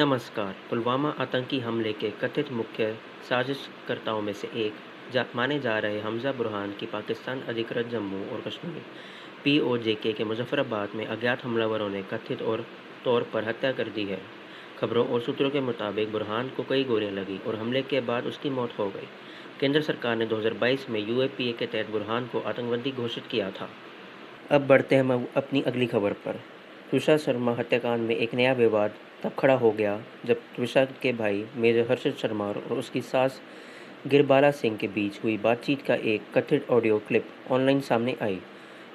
नमस्कार। पुलवामा आतंकी हमले के कथित मुख्य साजिशकर्ताओं में से एक माने जा रहे हमजा बुरहान की पाकिस्तान अधिकृत जम्मू और कश्मीर (पीओजे) के मुजफ्फराबाद में अज्ञात हमलावरों ने कथित तौर पर हत्या कर दी है। खबरों और सूत्रों के मुताबिक बुरहान को कई गोलियां लगीं और हमले के बाद उसकी मौत हो गई। केंद्र सरकार ने 2022 में यूएपीए के तहत बुरहान को आतंकवादी घोषित किया था। अब बढ़ते हैं हम अपनी अगली खबर पर। तुषार शर्मा हत्याकांड में एक नया विवाद तब खड़ा हो गया जब तुषार के भाई मेजर हर्षद शर्मा और उसकी सास गिरबाला सिंह के बीच हुई बातचीत का एक कथित ऑडियो क्लिप ऑनलाइन सामने आई,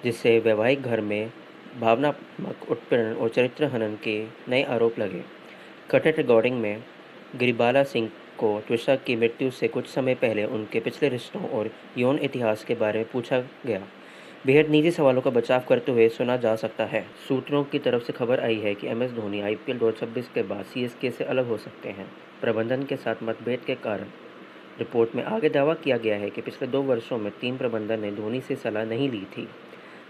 जिससे वैवाहिक घर में भावनात्मक उत्पीड़न और चरित्र हनन के नए आरोप लगे। कथित रिकॉर्डिंग में गिरिबाला सिंह को तुषार की मृत्यु से कुछ समय पहले उनके पिछले रिश्तों और यौन इतिहास के बारे में पूछा गया। बेहद निजी सवालों का बचाव करते हुए सुना जा सकता है। सूत्रों की तरफ से खबर आई है कि एमएस धोनी आईपीएल 2026 के बाद सीएसके से अलग हो सकते हैं, प्रबंधन के साथ मतभेद के कारण। रिपोर्ट में आगे दावा किया गया है कि पिछले 2 वर्षों में टीम प्रबंधन ने धोनी से सलाह नहीं ली थी।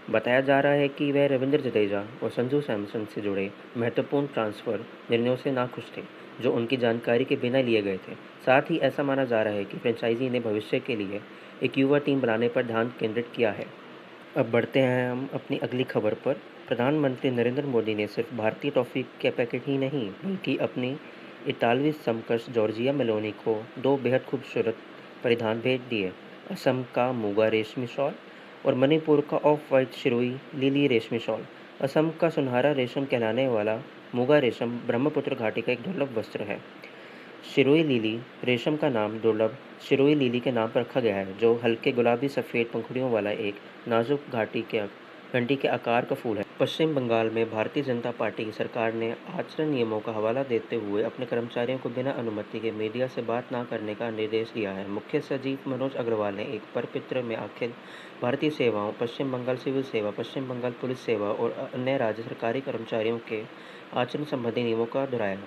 बताया जा रहा है कि वह रविंद्र जडेजा और संजू सैमसन से जुड़े महत्वपूर्ण ट्रांसफर निर्णयों से नाखुश थे, जो उनकी जानकारी के बिना लिए गए थे। साथ ही ऐसा माना जा रहा है कि फ्रेंचाइजी ने भविष्य के लिए एक युवा टीम बनाने पर ध्यान केंद्रित किया है। अब बढ़ते हैं हम अपनी अगली खबर पर। प्रधानमंत्री नरेंद्र मोदी ने सिर्फ भारतीय टॉफ़ी के पैकेट ही नहीं, बल्कि अपनी इतालवी समकक्ष जॉर्जिया मेलोनी को 2 बेहद खूबसूरत परिधान भेज दिए। असम का मूगा रेशमी शॉल और मणिपुर का ऑफ वाइट शिरोई लिली रेशमी शॉल। असम का सुनहरा रेशम कहलाने वाला मूगा रेशम ब्रह्मपुत्र घाटी का एक दुर्लभ वस्त्र है। शिरोई लिली रेशम का नाम दुर्लभ शिरोई लिली के नाम पर रखा गया है, जो हल्के गुलाबी सफ़ेद पंखुड़ियों वाला एक नाजुक घंटी के आकार का फूल है। पश्चिम बंगाल में भारतीय जनता पार्टी की सरकार ने आचरण नियमों का हवाला देते हुए अपने कर्मचारियों को बिना अनुमति के मीडिया से बात न करने का निर्देश दिया है। मुख्य सचिव मनोज अग्रवाल ने एक परिपत्र में अखिल भारतीय सेवाओं, पश्चिम बंगाल सिविल सेवा, पश्चिम बंगाल पुलिस सेवा और अन्य राज्य सरकारी कर्मचारियों के आचरण संबंधी नियमों का दोहराया।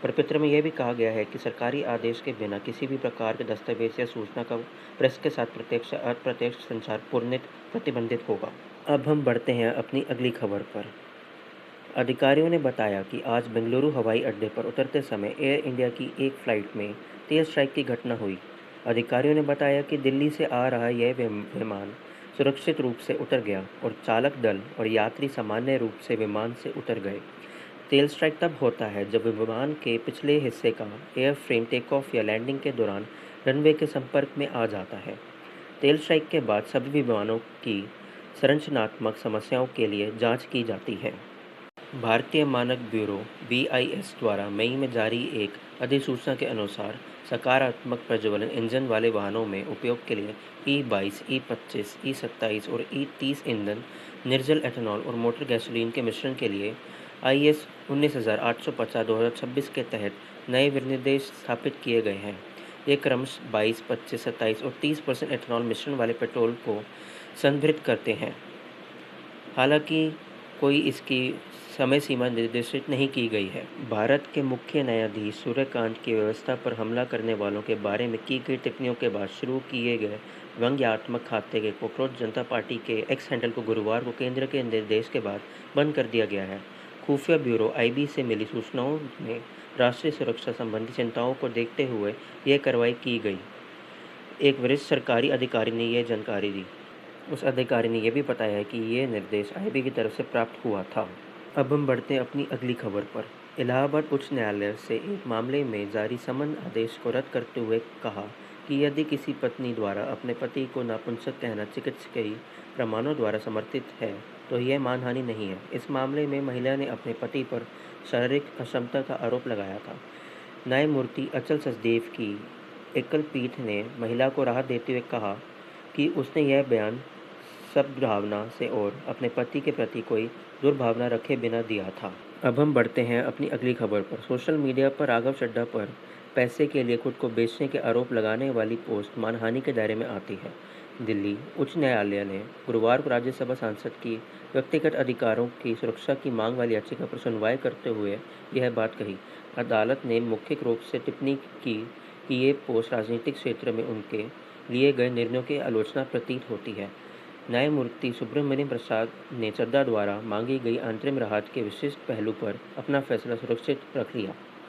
परिपत्र में यह भी कहा गया है कि सरकारी आदेश के बिना किसी भी प्रकार के दस्तावेज या सूचना का प्रेस के साथ प्रत्यक्ष या अप्रत्यक्ष संचार पूर्णतः प्रतिबंधित होगा। अब हम बढ़ते हैं अपनी अगली खबर पर। अधिकारियों ने बताया कि आज बेंगलुरु हवाई अड्डे पर उतरते समय एयर इंडिया की एक फ़्लाइट में तेल स्ट्राइक की घटना हुई। अधिकारियों ने बताया कि दिल्ली से आ रहा यह विमान सुरक्षित रूप से उतर गया और चालक दल और यात्री सामान्य रूप से विमान से उतर गए। तेल स्ट्राइक तब होता है जब विमान के पिछले हिस्से का एयरफ्रेम टेकऑफ या लैंडिंग के दौरान रनवे के संपर्क में आ जाता है। तेल स्ट्राइक के बाद सभी विमानों की संरचनात्मक समस्याओं के लिए जांच की जाती है। भारतीय मानक ब्यूरो (बीआईएस) द्वारा मई में जारी एक अधिसूचना के अनुसार सकारात्मक प्रज्वलन इंजन वाले वाहनों में उपयोग के लिए E22, E25, E27 और E30 ईंधन, निर्जल एथेनॉल और मोटर गैसोलीन के मिश्रण के लिए IS 19850/2026 के तहत नए विनिर्देश स्थापित किए गए हैं। ये क्रमशः 22, 25, 27 और 30% एथेनॉल मिश्रण वाले पेट्रोल को संदर्भित करते हैं। हालांकि कोई इसकी समय सीमा निर्दिष्ट नहीं की गई है। भारत के मुख्य न्यायाधीश सूर्यकांत की व्यवस्था पर हमला करने वालों के बारे में की गई टिप्पणियों के बाद शुरू किए गए व्यंग्यात्मक खाते के कॉकरोच जनता पार्टी के एक्स हैंडल को गुरुवार को केंद्र के निर्देश के बाद बंद कर दिया गया है। खुफिया ब्यूरो (IB) से मिली सूचनाओं में राष्ट्रीय सुरक्षा संबंधी चिंताओं को देखते हुए यह कार्रवाई की गई। एक वरिष्ठ सरकारी अधिकारी ने यह जानकारी दी। उस अधिकारी ने यह भी बताया है कि ये निर्देश IB की तरफ से प्राप्त हुआ था। अब हम बढ़ते हैं अपनी अगली खबर पर। इलाहाबाद उच्च न्यायालय से एक मामले में जारी समन आदेश को रद्द करते हुए कहा कि यदि किसी पत्नी द्वारा अपने पति को नपुंसक कहना चिकित्सकीय प्रमाणों द्वारा समर्थित है, तो यह मानहानि नहीं है। इस मामले में महिला ने अपने पति पर शारीरिक अक्षमता का आरोप लगाया था। न्यायमूर्ति अचल सचदेव की एकल पीठ ने महिला को राहत देते हुए कहा कि उसने यह बयान सद्भावना से और अपने पति के प्रति कोई दुर्भावना रखे बिना दिया था। अब हम बढ़ते हैं अपनी अगली खबर पर। सोशल मीडिया पर राघव चड्ढा पर पैसे के लिए खुद को बेचने के आरोप लगाने वाली पोस्ट मानहानि के दायरे में आती है। दिल्ली उच्च न्यायालय ने गुरुवार को राज्यसभा सांसद की व्यक्तिगत अधिकारों की सुरक्षा की मांग वाली याचिका पर सुनवाई करते हुए यह बात कही। अदालत ने मुख्य रूप से टिप्पणी की कि ये पोस्ट राजनीतिक क्षेत्र में उनके लिए गए निर्णयों की आलोचना प्रतीत होती है। न्यायमूर्ति सुब्रमण्यम प्रसाद ने चड्ढा द्वारा मांगी गई अंतरिम राहत के विशिष्ट पहलू पर अपना फैसला सुरक्षित रख लिया।